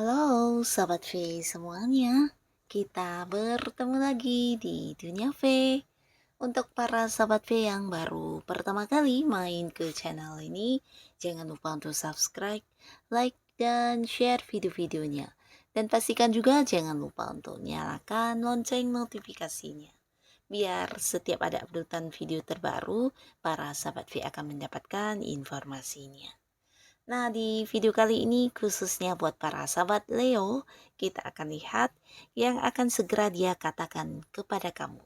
Halo Sobat V semuanya, kita bertemu lagi di Dunia V. Untuk para Sobat V yang baru pertama kali main ke channel ini, jangan lupa untuk subscribe, like, dan share video-videonya. Dan pastikan juga jangan lupa untuk nyalakan lonceng notifikasinya. Biar setiap ada updatean video terbaru, para Sobat V akan mendapatkan informasinya. Nah, di video kali ini khususnya buat para sahabat Leo, kita akan lihat yang akan segera dia katakan kepada kamu.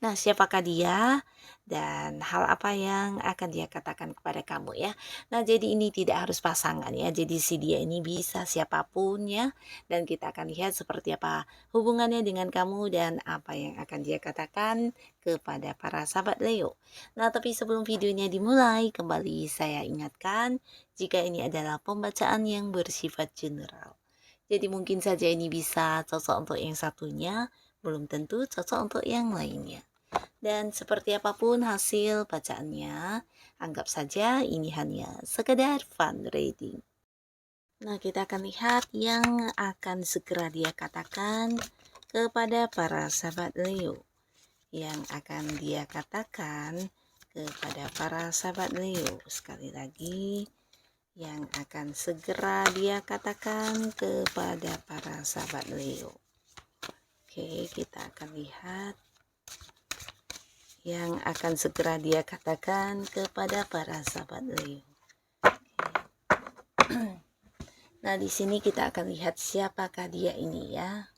Nah, siapakah dia dan hal apa yang akan dia katakan kepada kamu ya. Nah, jadi ini tidak harus pasangan ya. Jadi si dia ini bisa siapapun ya. Dan kita akan lihat seperti apa hubungannya dengan kamu dan apa yang akan dia katakan kepada para sahabat Leo. Nah, tapi sebelum videonya dimulai, kembali saya ingatkan jika ini adalah pembacaan yang bersifat general. Jadi mungkin saja ini bisa cocok untuk yang satunya, belum tentu cocok untuk yang lainnya. Dan seperti apapun hasil bacaannya, anggap saja ini hanya sekedar fun reading. Nah, kita akan lihat yang akan segera dia katakan kepada para sahabat Leo. Yang akan dia katakan kepada para sahabat Leo. Sekali lagi, yang akan segera dia katakan kepada para sahabat Leo. Oke, kita akan lihat yang akan segera dia katakan kepada para sahabat Leo. Nah, di sini kita akan lihat siapakah dia ini ya.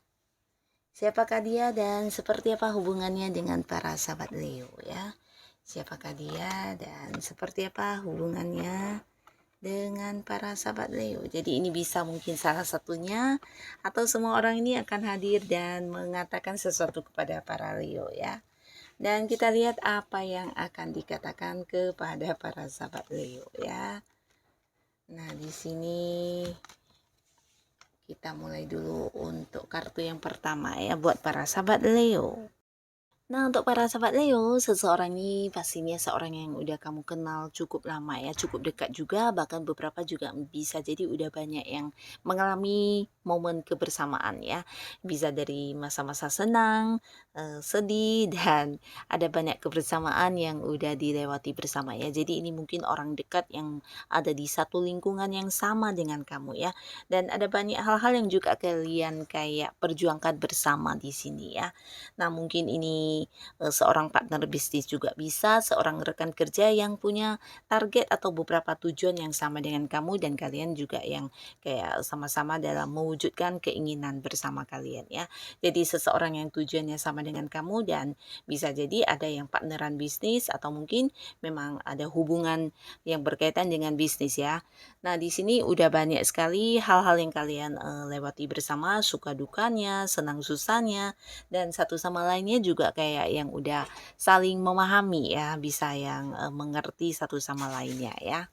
Siapakah dia dan seperti apa hubungannya dengan para sahabat Leo ya. Siapakah dia dan seperti apa hubungannya dengan para sahabat Leo. Jadi ini bisa mungkin salah satunya atau semua orang ini akan hadir dan mengatakan sesuatu kepada para Leo ya. Dan kita lihat apa yang akan dikatakan kepada para sahabat Leo ya. Nah, di sini kita mulai dulu untuk kartu yang pertama ya buat para sahabat Leo. Nah, untuk para sahabat Leo, seseorang ini pastinya seorang yang udah kamu kenal cukup lama ya, cukup dekat juga, bahkan beberapa juga bisa jadi udah banyak yang mengalami momen kebersamaan ya. Bisa dari masa-masa senang, sedih, dan ada banyak kebersamaan yang udah dilewati bersama ya. Jadi ini mungkin orang dekat yang ada di satu lingkungan yang sama dengan kamu ya. Dan ada banyak hal-hal yang juga kalian kayak perjuangkan bersama di sini ya. Nah, mungkin ini seorang partner bisnis juga bisa, seorang rekan kerja yang punya target atau beberapa tujuan yang sama dengan kamu dan kalian juga yang kayak sama-sama dalam mewujudkan keinginan bersama kalian ya. Jadi seseorang yang tujuannya sama dengan kamu dan bisa jadi ada yang partneran bisnis atau mungkin memang ada hubungan yang berkaitan dengan bisnis ya. Nah, di sini udah banyak sekali hal-hal yang kalian lewati bersama, suka dukanya, senang susahnya, dan satu sama lainnya juga kayak yang udah saling memahami ya, bisa yang mengerti satu sama lainnya ya.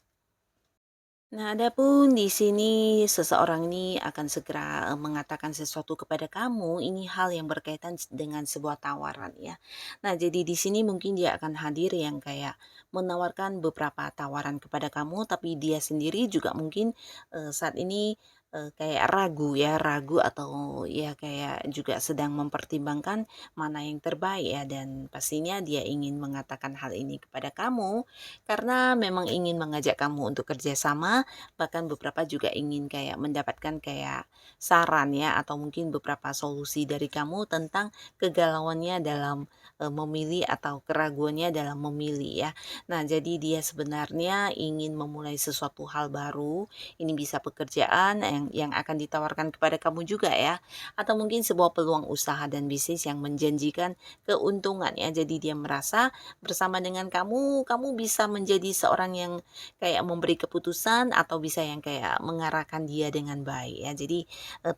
Nah, adapun di sini seseorang ini akan segera mengatakan sesuatu kepada kamu, ini hal yang berkaitan dengan sebuah tawaran ya. Nah, jadi di sini mungkin dia akan hadir yang kayak menawarkan beberapa tawaran kepada kamu, tapi dia sendiri juga mungkin saat ini kayak ragu ya, ragu atau ya kayak juga sedang mempertimbangkan mana yang terbaik ya, dan pastinya dia ingin mengatakan hal ini kepada kamu karena memang ingin mengajak kamu untuk kerjasama, bahkan beberapa juga ingin kayak mendapatkan kayak saran ya atau mungkin beberapa solusi dari kamu tentang kegalauannya dalam memilih atau keraguannya dalam memilih ya. Nah, jadi dia sebenarnya ingin memulai sesuatu hal baru. Ini bisa pekerjaan yang yang akan ditawarkan kepada kamu juga ya. Atau mungkin sebuah peluang usaha dan bisnis yang menjanjikan keuntungan ya. Jadi dia merasa bersama dengan kamu bisa menjadi seorang yang kayak memberi keputusan atau bisa yang kayak mengarahkan dia dengan baik ya. Jadi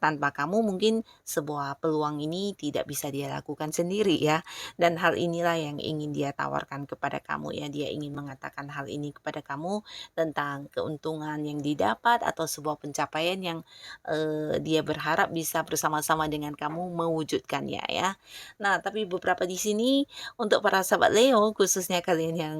tanpa kamu mungkin sebuah peluang ini tidak bisa dia lakukan sendiri ya. Dan hal inilah yang ingin dia tawarkan kepada kamu ya. Dia ingin mengatakan hal ini kepada kamu tentang keuntungan yang didapat atau sebuah pencapaian yang dia berharap bisa bersama-sama dengan kamu mewujudkannya ya. Nah, tapi beberapa di sini untuk para sahabat Leo, khususnya kalian yang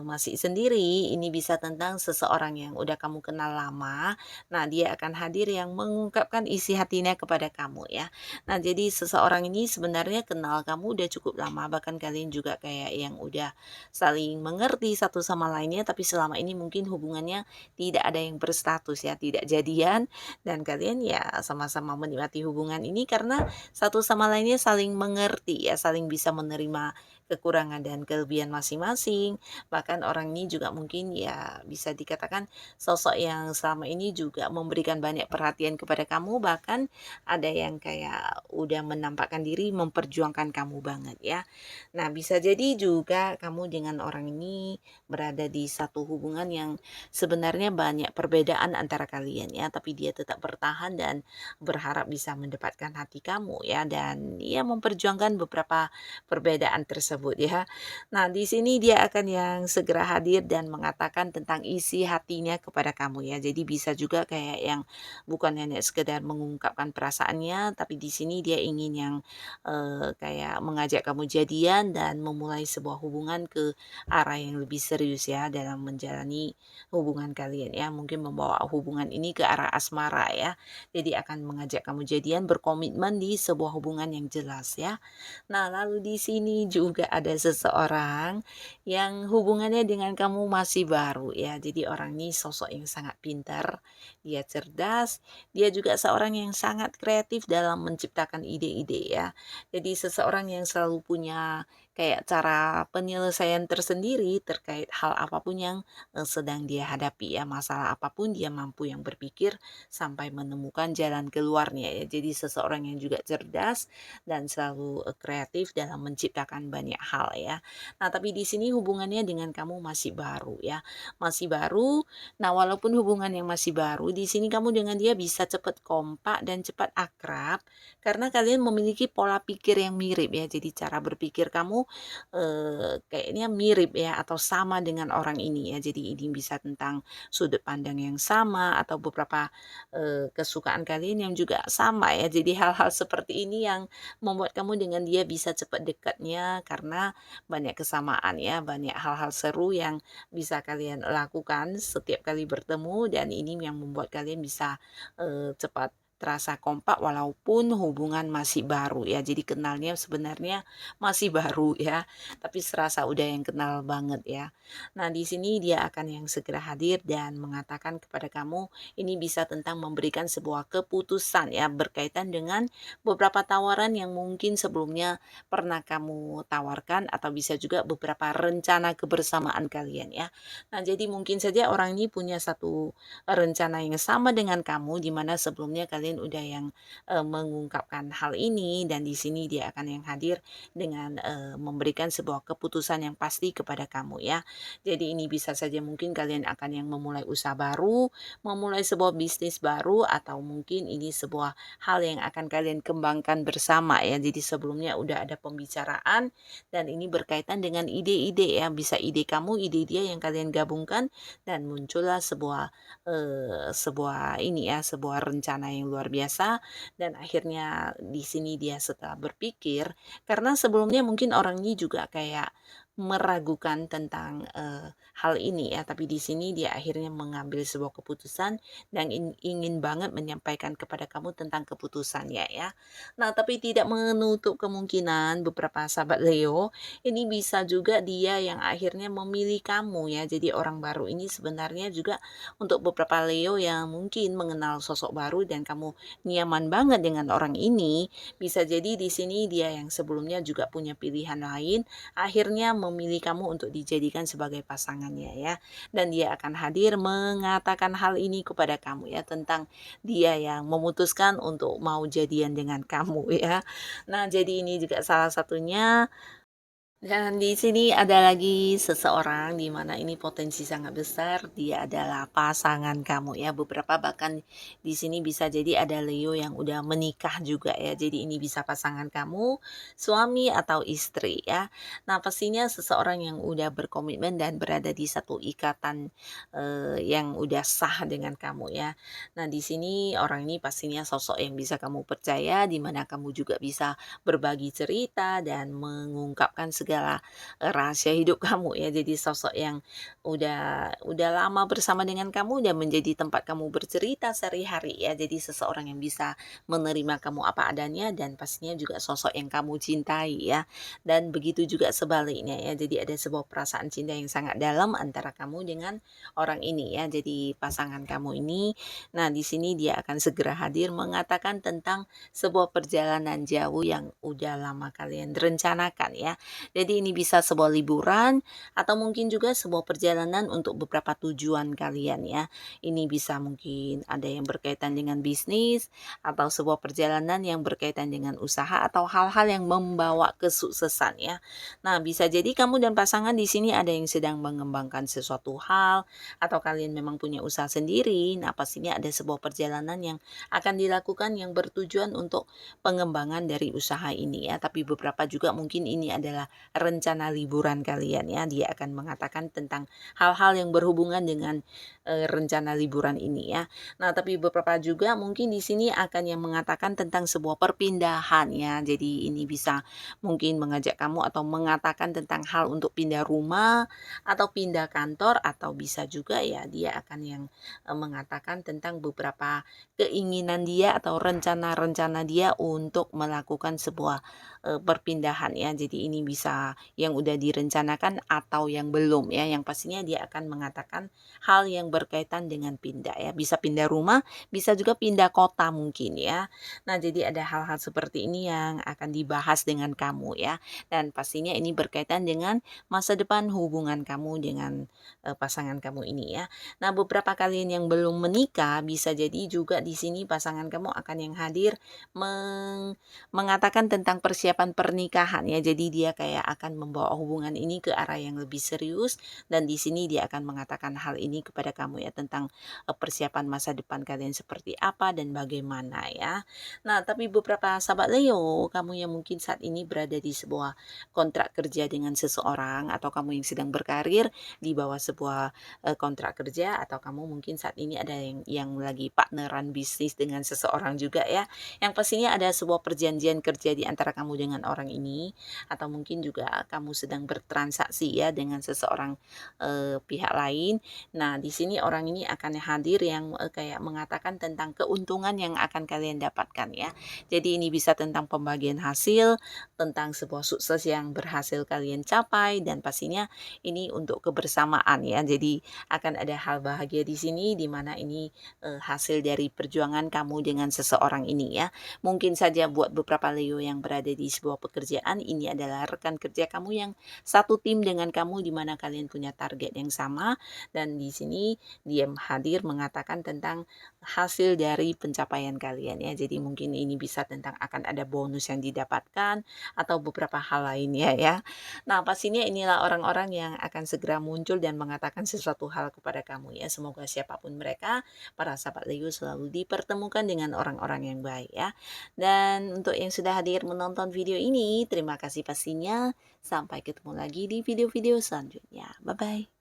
masih sendiri, ini bisa tentang seseorang yang udah kamu kenal lama. Nah, dia akan hadir yang mengungkapkan isi hatinya kepada kamu ya. Nah, jadi seseorang ini sebenarnya kenal kamu udah cukup lama, bahkan kalian juga kayak yang udah saling mengerti satu sama lainnya, tapi selama ini mungkin hubungannya tidak ada yang berstatus ya, tidak jadian, dan kalian ya sama-sama menikmati hubungan ini karena satu sama lainnya saling mengerti ya, saling bisa menerima kekurangan dan kelebihan masing-masing. Bahkan orang ini juga mungkin ya bisa dikatakan sosok yang selama ini juga memberikan banyak perhatian kepada kamu, bahkan ada yang kayak udah menampakkan diri memperjuangkan kamu banget ya. Nah, bisa jadi juga kamu dengan orang ini berada di satu hubungan yang sebenarnya banyak perbedaan antara kalian ya, tapi dia tetap bertahan dan berharap bisa mendapatkan hati kamu ya, dan ia memperjuangkan beberapa perbedaan tersebut ya. Nah, di sini dia akan yang segera hadir dan mengatakan tentang isi hatinya kepada kamu ya. Jadi bisa juga kayak yang bukan hanya sekedar mengungkapkan perasaannya, tapi di sini dia ingin yang kayak mengajak kamu jadian dan memulai sebuah hubungan ke arah yang lebih serius ya dalam menjalani hubungan kalian ya. Mungkin membawa hubungan ini ke arah asmara ya. Jadi akan mengajak kamu jadian, berkomitmen di sebuah hubungan yang jelas ya. Nah, lalu di sini juga ada seseorang yang hubungannya dengan kamu masih baru ya. Jadi orang ini sosok yang sangat pintar, dia cerdas, dia juga seorang yang sangat kreatif dalam menciptakan ide-ide ya. Jadi seseorang yang selalu punya kayak cara penyelesaian tersendiri terkait hal apapun yang sedang dia hadapi ya. Masalah apapun dia mampu yang berpikir sampai menemukan jalan keluarnya ya. Jadi seseorang yang juga cerdas dan selalu kreatif dalam menciptakan banyak hal ya. Nah, tapi di sini hubungannya dengan kamu masih baru ya. Masih baru. Nah, walaupun hubungan yang masih baru, di sini kamu dengan dia bisa cepat kompak dan cepat akrab karena kalian memiliki pola pikir yang mirip ya. Jadi cara berpikir kamu kayaknya mirip ya atau sama dengan orang ini ya. Jadi ini bisa tentang sudut pandang yang sama atau beberapa kesukaan kalian yang juga sama ya. Jadi hal-hal seperti ini yang membuat kamu dengan dia bisa cepat dekatnya karena banyak kesamaan ya, banyak hal-hal seru yang bisa kalian lakukan setiap kali bertemu, dan ini yang membuat kalian bisa cepat terasa kompak walaupun hubungan masih baru ya. Jadi kenalnya sebenarnya masih baru ya, tapi serasa udah yang kenal banget ya. Nah, di sini dia akan yang segera hadir dan mengatakan kepada kamu ini bisa tentang memberikan sebuah keputusan ya berkaitan dengan beberapa tawaran yang mungkin sebelumnya pernah kamu tawarkan, atau bisa juga beberapa rencana kebersamaan kalian ya. Nah, jadi mungkin saja orang ini punya satu rencana yang sama dengan kamu di mana sebelumnya kalian udah yang mengungkapkan hal ini, dan di sini dia akan yang hadir dengan memberikan sebuah keputusan yang pasti kepada kamu ya. Jadi ini bisa saja mungkin kalian akan yang memulai usaha baru, memulai sebuah bisnis baru, atau mungkin ini sebuah hal yang akan kalian kembangkan bersama ya. Jadi sebelumnya udah ada pembicaraan dan ini berkaitan dengan ide-ide ya. Bisa ide kamu, ide dia yang kalian gabungkan dan muncullah sebuah ini ya, sebuah rencana yang luar biasa. Dan akhirnya di sini dia setelah berpikir, karena sebelumnya mungkin orang ini juga kayak meragukan tentang hal ini ya, tapi di sini dia akhirnya mengambil sebuah keputusan dan ingin banget menyampaikan kepada kamu tentang keputusannya ya. Nah, tapi tidak menutup kemungkinan beberapa sahabat Leo, ini bisa juga dia yang akhirnya memilih kamu ya. Jadi orang baru ini sebenarnya juga untuk beberapa Leo yang mungkin mengenal sosok baru dan kamu nyaman banget dengan orang ini, bisa jadi di sini dia yang sebelumnya juga punya pilihan lain, akhirnya memilih kamu untuk dijadikan sebagai pasangannya ya. Dan dia akan hadir mengatakan hal ini kepada kamu ya, tentang dia yang memutuskan untuk mau jadian dengan kamu ya. Nah, jadi ini juga salah satunya. Dan di sini ada lagi seseorang di mana ini potensi sangat besar dia adalah pasangan kamu ya. Beberapa bahkan di sini bisa jadi ada Leo yang udah menikah juga ya. Jadi ini bisa pasangan kamu, suami atau istri ya. Nah, pastinya seseorang yang udah berkomitmen dan berada di satu ikatan yang udah sah dengan kamu ya. Nah, di sini orang ini pastinya sosok yang bisa kamu percaya, di mana kamu juga bisa berbagi cerita dan mengungkapkan segala rahasia hidup kamu ya. Jadi sosok yang udah lama bersama dengan kamu dan menjadi tempat kamu bercerita sehari-hari ya. Jadi seseorang yang bisa menerima kamu apa adanya dan pastinya juga sosok yang kamu cintai ya. Dan begitu juga sebaliknya ya. Jadi ada sebuah perasaan cinta yang sangat dalam antara kamu dengan orang ini ya. Jadi pasangan kamu ini, nah di sini dia akan segera hadir mengatakan tentang sebuah perjalanan jauh yang udah lama kalian rencanakan ya. Jadi ini bisa sebuah liburan atau mungkin juga sebuah perjalanan untuk beberapa tujuan kalian ya. Ini bisa mungkin ada yang berkaitan dengan bisnis atau sebuah perjalanan yang berkaitan dengan usaha atau hal-hal yang membawa kesuksesan ya. Nah, bisa jadi kamu dan pasangan di sini ada yang sedang mengembangkan sesuatu hal atau kalian memang punya usaha sendiri. Nah, pastinya ada sebuah perjalanan yang akan dilakukan yang bertujuan untuk pengembangan dari usaha ini ya. Tapi beberapa juga mungkin ini adalah rencana liburan kalian ya. Dia akan mengatakan tentang hal-hal yang berhubungan dengan rencana liburan ini ya. Nah, tapi beberapa juga mungkin di sini akan yang mengatakan tentang sebuah perpindahan ya. Jadi ini bisa mungkin mengajak kamu atau mengatakan tentang hal untuk pindah rumah atau pindah kantor, atau bisa juga ya dia akan yang mengatakan tentang beberapa keinginan dia atau rencana-rencana dia untuk melakukan sebuah perpindahan ya. Jadi ini bisa yang udah direncanakan atau yang belum ya. Yang pastinya dia akan mengatakan hal yang berkaitan dengan pindah ya. Bisa pindah rumah, bisa juga pindah kota mungkin ya. Nah, jadi ada hal-hal seperti ini yang akan dibahas dengan kamu ya. Dan pastinya ini berkaitan dengan masa depan hubungan kamu dengan pasangan kamu ini ya. Nah, beberapa kalian yang belum menikah bisa jadi juga di sini pasangan kamu akan yang hadir mengatakan tentang persiapan pernikahan ya. Jadi dia kayak akan membawa hubungan ini ke arah yang lebih serius, dan di sini dia akan mengatakan hal ini kepada kamu ya, tentang persiapan masa depan kalian seperti apa dan bagaimana ya. Nah, tapi beberapa sahabat Leo, kamu yang mungkin saat ini berada di sebuah kontrak kerja dengan seseorang, atau kamu yang sedang berkarir di bawah sebuah kontrak kerja, atau kamu mungkin saat ini ada yang lagi partneran bisnis dengan seseorang juga ya. Yang pastinya ada sebuah perjanjian kerja di antara kamu dengan orang ini, atau mungkin juga kamu sedang bertransaksi ya dengan seseorang pihak lain. Nah, di sini orang ini akan hadir yang kayak mengatakan tentang keuntungan yang akan kalian dapatkan ya. Jadi ini bisa tentang pembagian hasil, tentang sebuah sukses yang berhasil kalian capai, dan pastinya ini untuk kebersamaan ya. Jadi akan ada hal bahagia di sini, di mana ini hasil dari perjuangan kamu dengan seseorang ini ya. Mungkin saja buat beberapa Leo yang berada di sebuah pekerjaan, ini adalah rekan kerja kamu yang satu tim dengan kamu, di mana kalian punya target yang sama, dan di sini dia hadir mengatakan tentang hasil dari pencapaian kalian ya. Jadi mungkin ini bisa tentang akan ada bonus yang didapatkan atau beberapa hal lainnya ya. Nah, pastinya inilah orang-orang yang akan segera muncul dan mengatakan sesuatu hal kepada kamu ya. Semoga siapapun mereka, para sahabat Leo selalu dipertemukan dengan orang-orang yang baik ya. Dan untuk yang sudah hadir menonton video ini, terima kasih pastinya. Sampai ketemu lagi di video-video selanjutnya. Bye-bye.